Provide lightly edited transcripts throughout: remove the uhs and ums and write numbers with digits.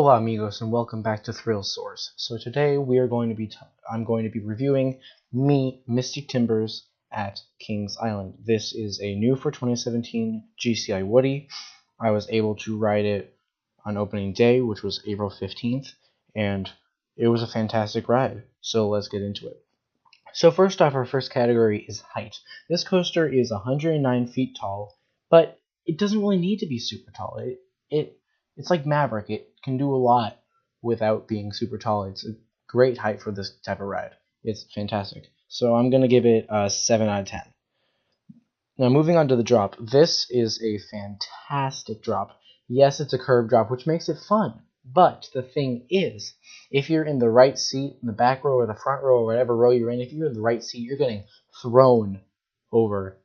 Hola amigos and welcome back to ThrillSource. So today we are going to be I'm going to be reviewing Mystic Timbers at Kings Island. This is a new for 2017 GCI Woody. I was able to ride it on opening day, which was April 15th, and it was a fantastic ride. So let's get into it. So first off, our first category is height. This coaster is 109 feet tall, but it doesn't really need to be super tall. It's like Maverick. It can do a lot without being super tall. It's a great height for this type of ride. It's fantastic. So I'm going to give it a 7 out of 10. Now moving on to the drop. This is a fantastic drop. Yes, it's a curved drop, which makes it fun. But the thing is, if you're in the right seat, in the back row or the front row or whatever row you're in, if you're in the right seat, you're getting thrown over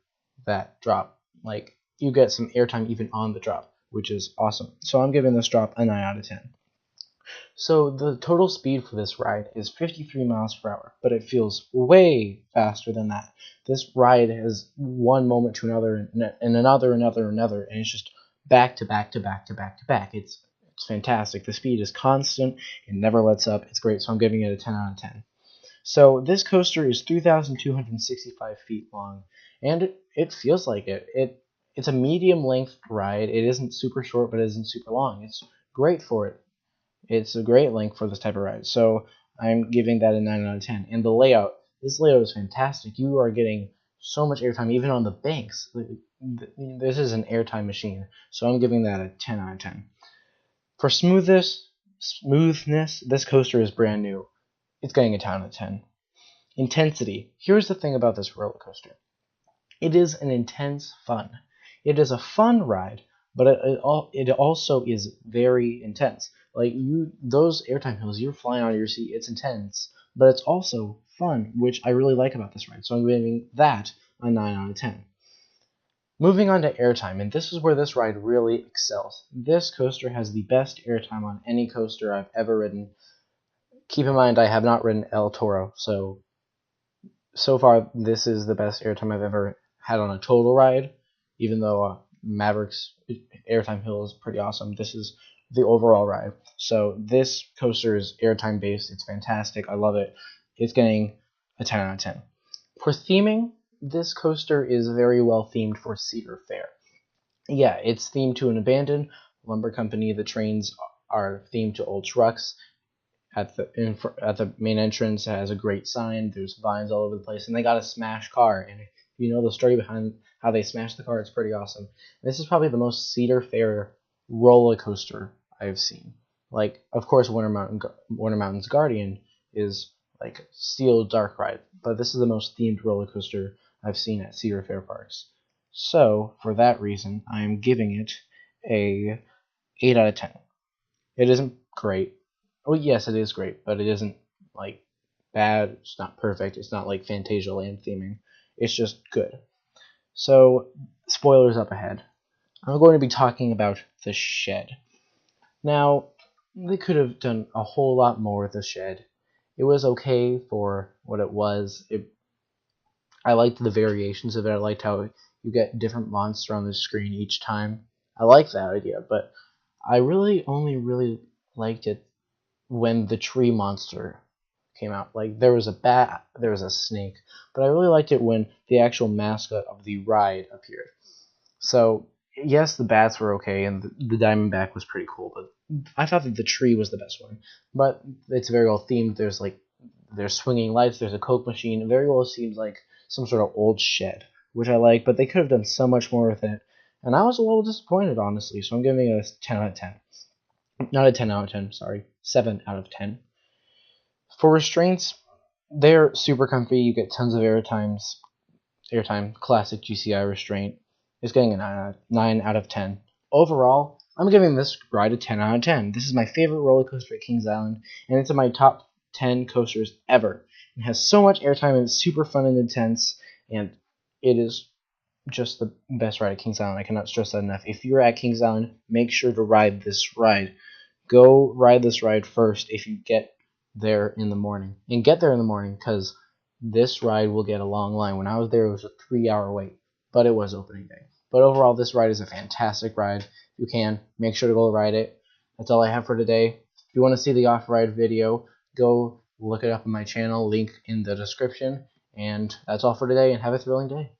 that drop. Like, you get some airtime even on the drop, which is awesome. So I'm giving this drop a 9 out of 10. So the total speed for this ride is 53 miles per hour, but it feels way faster than that. This ride has one moment to another and another, and it's just back to back to back to back to back. It's fantastic. The speed is constant. It never lets up. It's great, so I'm giving it a 10 out of 10. So this coaster is 3,265 feet long, and it feels like it. It's a medium-length ride. It isn't super short, but it isn't super long. It's great for it. It's a great length for this type of ride. So I'm giving that a 9 out of 10. And the layout, this layout is fantastic. You are getting so much airtime, even on the banks. This is an airtime machine. So I'm giving that a 10 out of 10. For smoothness, this coaster is brand new. It's getting a 10 out of 10. Intensity. Here's the thing about this roller coaster. It is an intense fun. It is a fun ride, but it also is very intense. Like, those airtime hills, you're flying on your seat. It's intense, but it's also fun, which I really like about this ride. So I'm giving that a 9 out of 10. Moving on to airtime, and this is where this ride really excels. This coaster has the best airtime on any coaster I've ever ridden. Keep in mind, I have not ridden El Toro, so far this is the best airtime I've ever had on a total ride. Even though Maverick's airtime hill is pretty awesome, this is the overall ride. So this coaster is airtime based. It's fantastic. I love it. It's getting a 10 out of 10. For theming, this coaster is very well themed for Cedar Fair. Yeah, it's themed to an abandoned lumber company. The trains are themed to old trucks. At the main entrance, it has a great sign. There's vines all over the place, and they got a smashed car. And if you know the story behind how they smashed the car, it's pretty awesome. This is probably the most Cedar Fair roller coaster I've seen. Like, of course, Winter Mountain's Guardian is like steel dark ride, but this is the most themed roller coaster I've seen at Cedar Fair parks. So for that reason, I'm giving it a 8 out of 10. It isn't great. Oh yes, it is great, but it isn't like bad. It's not perfect. It's not like Fantasia Land theming. It's just good. So, spoilers up ahead. I'm going to be talking about the shed. Now, they could have done a whole lot more with the shed. It was okay for what it was. I liked the variations of it. I liked how you get different monsters on the screen each time. I like that idea, but I only really liked it when the tree monster came out. Like, there was a bat, there was a snake, but I really liked it when the actual mascot of the ride appeared. So yes, the bats were okay, and the Diamondback was pretty cool, but I thought that the tree was the best one. But it's very well themed. There's swinging lights, there's a Coke machine. It very well seems like some sort of old shed, which I like, but they could have done so much more with it, and I was a little disappointed, honestly. So I'm giving it a 10 out of 10. Not a 10 out of 10, sorry. 7 out of 10. For restraints, they're super comfy. You get tons of airtime. Classic GCI restraint is getting a 9 out of 10. Overall, I'm giving this ride a 10 out of 10. This is my favorite roller coaster at Kings Island, and it's in my top 10 coasters ever. It has so much airtime, and it's super fun and intense, and it is just the best ride at Kings Island. I cannot stress that enough. If you're at Kings Island, make sure to ride this ride. Go ride this ride first if you get there in the morning. And get there in the morning, because this ride will get a long line. When I was there, it was a 3-hour wait, but it was opening day. But overall, this ride is a fantastic ride. If you can, make sure to go ride it. That's all I have for today. you want to see the off-ride video, go look it up on my channel, link in the description. And that's all for today, and have a thrilling day.